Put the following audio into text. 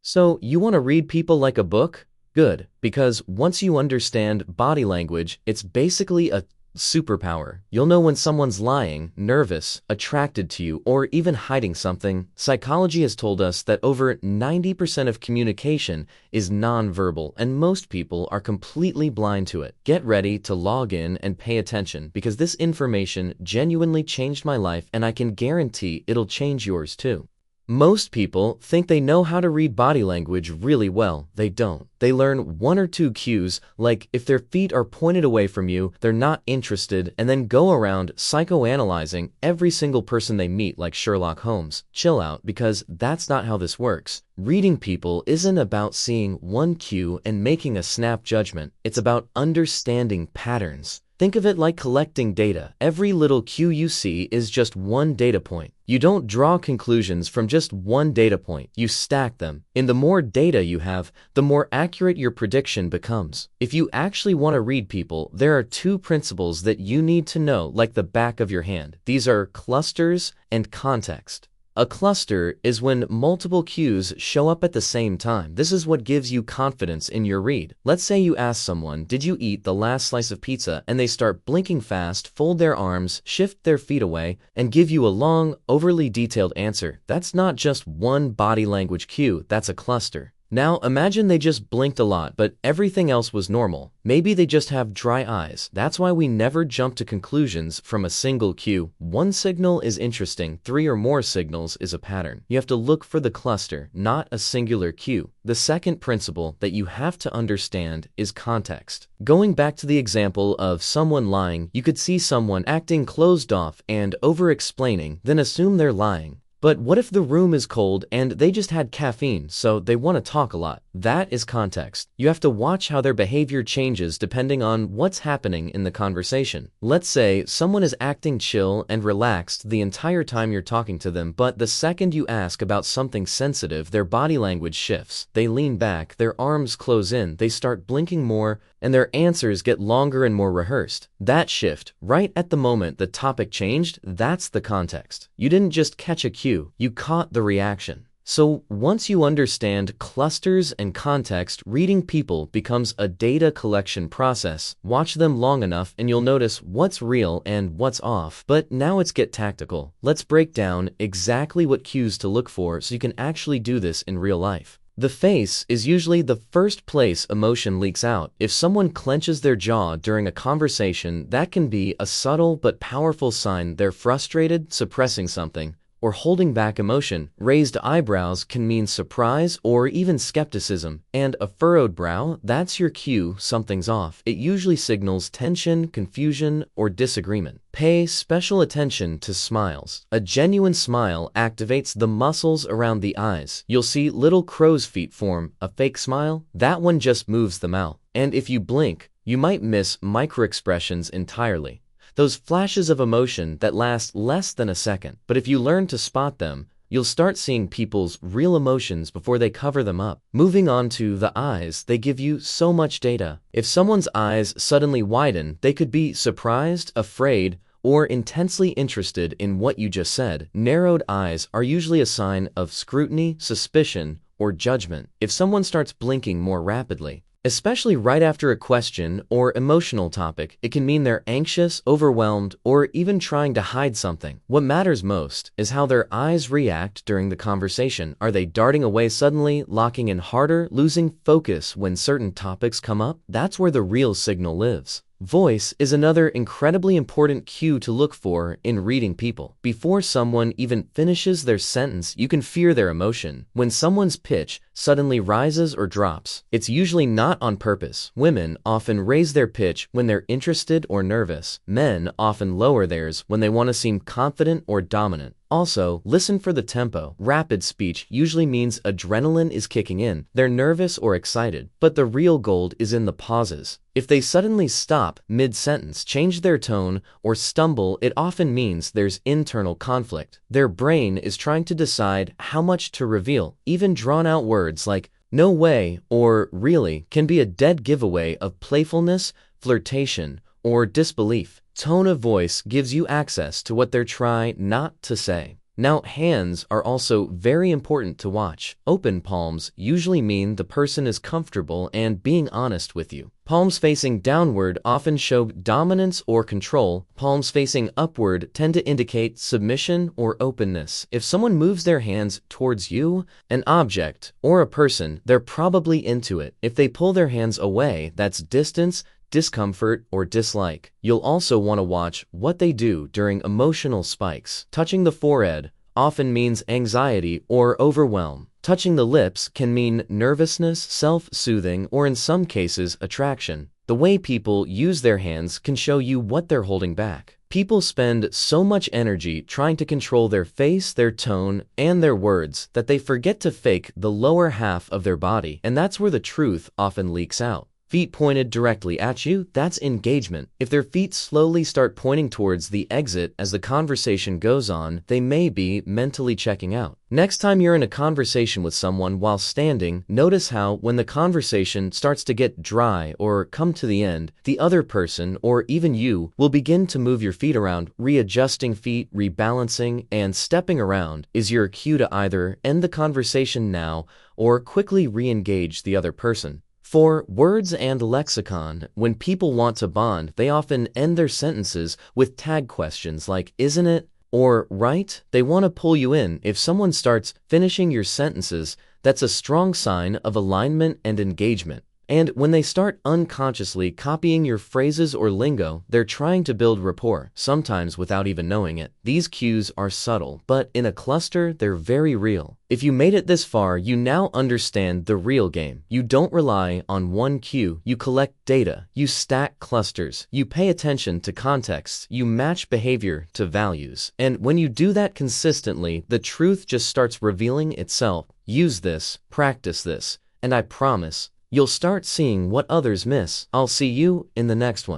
So, you want to read people like a book? Good, because once you understand body language, it's basically a superpower. You'll know when someone's lying, nervous, attracted to you, or even hiding something. Psychology has told us that over 90% of communication is nonverbal, and most people are completely blind to it. Get ready to log in and pay attention, because this information genuinely changed my life, and I can guarantee it'll change yours too. Most people think they know how to read body language really well. They don't. They learn one or two cues, like if their feet are pointed away from you, they're not interested, and then go around psychoanalyzing every single person they meet like Sherlock Holmes. Chill out, because that's not how this works. Reading people isn't about seeing one cue and making a snap judgment. It's about understanding patterns. Think of it like collecting data. Every little cue you see is just one data point. You don't draw conclusions from just one data point. You stack them. And the more data you have, the more accurate your prediction becomes. If you actually want to read people, there are two principles that you need to know like the back of your hand. These are clusters and context. A cluster is when multiple cues show up at the same time. This is what gives you confidence in your read. Let's say you ask someone, "Did you eat the last slice of pizza?" and they start blinking fast, fold their arms, shift their feet away, and give you a long, overly detailed answer. That's not just one body language cue, that's a cluster. Now imagine they just blinked a lot, but everything else was normal. Maybe they just have dry eyes. That's why we never jump to conclusions from a single cue. One signal is interesting, three or more signals is a pattern. You have to look for the cluster, not a singular cue. The second principle that you have to understand is context. Going back to the example of someone lying, you could see someone acting closed off and over-explaining, then assume they're lying. But what if the room is cold and they just had caffeine, so they want to talk a lot? That is context. You have to watch how their behavior changes depending on what's happening in the conversation. Let's say someone is acting chill and relaxed the entire time you're talking to them, but the second you ask about something sensitive, their body language shifts. They lean back, their arms close in, they start blinking more, and their answers get longer and more rehearsed. That shift, right at the moment the topic changed, that's the context. You didn't just catch a cue, you caught the reaction. So once you understand clusters and context, reading people becomes a data collection process. Watch them long enough and you'll notice what's real and what's off. But now let's get tactical. Let's break down exactly what cues to look for so you can actually do this in real life. The face is usually the first place emotion leaks out. If someone clenches their jaw during a conversation, that can be a subtle but powerful sign they're frustrated, suppressing something, or holding back emotion. Raised eyebrows can mean surprise or even skepticism, and a furrowed brow, that's your cue something's off. It usually signals tension, confusion, or disagreement. Pay special attention to smiles. A genuine smile activates the muscles around the eyes. You'll see little crow's feet form. A fake smile? That one just moves them out. And if you blink, you might miss microexpressions entirely. Those flashes of emotion that last less than a second. But if you learn to spot them, you'll start seeing people's real emotions before they cover them up. Moving on to the eyes, they give you so much data. If someone's eyes suddenly widen, they could be surprised, afraid, or intensely interested in what you just said. Narrowed eyes are usually a sign of scrutiny, suspicion, or judgment. If someone starts blinking more rapidly, especially right after a question or emotional topic, it can mean they're anxious, overwhelmed, or even trying to hide something. What matters most is how their eyes react during the conversation. Are they darting away suddenly, locking in harder, losing focus when certain topics come up? That's where the real signal lives. Voice is another incredibly important cue to look for in reading people. Before someone even finishes their sentence, you can feel their emotion. When someone's pitch suddenly rises or drops, it's usually not on purpose. Women often raise their pitch when they're interested or nervous. Men often lower theirs when they want to seem confident or dominant. Also, listen for the tempo. Rapid speech usually means adrenaline is kicking in. They're nervous or excited. But the real gold is in the pauses. If they suddenly stop mid-sentence, change their tone, or stumble, it often means there's internal conflict. Their brain is trying to decide how much to reveal. Even drawn-out words like "no way" or "really" can be a dead giveaway of playfulness, flirtation, or disbelief. Tone of voice gives you access to what they're trying not to say. Now, hands are also very important to watch. Open palms usually mean the person is comfortable and being honest with you. Palms facing downward often show dominance or control. Palms facing upward tend to indicate submission or openness. If someone moves their hands towards you, an object, or a person, they're probably into it. If they pull their hands away, that's distance, discomfort, or dislike. You'll also want to watch what they do during emotional spikes. Touching the forehead often means anxiety or overwhelm. Touching the lips can mean nervousness, self-soothing, or in some cases, attraction. The way people use their hands can show you what they're holding back. People spend so much energy trying to control their face, their tone, and their words that they forget to fake the lower half of their body, and that's where the truth often leaks out. Feet pointed directly at you, that's engagement. If their feet slowly start pointing towards the exit as the conversation goes on, they may be mentally checking out. Next time you're in a conversation with someone while standing, notice how when the conversation starts to get dry or come to the end, the other person, or even you, will begin to move your feet around. Readjusting feet, rebalancing, and stepping around is your cue to either end the conversation now or quickly re-engage the other person. For words and lexicon, when people want to bond, they often end their sentences with tag questions like, isn't it? Or, right? They want to pull you in. If someone starts finishing your sentences, that's a strong sign of alignment and engagement. And when they start unconsciously copying your phrases or lingo, they're trying to build rapport, sometimes without even knowing it. These cues are subtle, but in a cluster, they're very real. If you made it this far, you now understand the real game. You don't rely on one cue. You collect data. You stack clusters. You pay attention to contexts. You match behavior to values. And when you do that consistently, the truth just starts revealing itself. Use this, practice this, and I promise, you'll start seeing what others miss. I'll see you in the next one.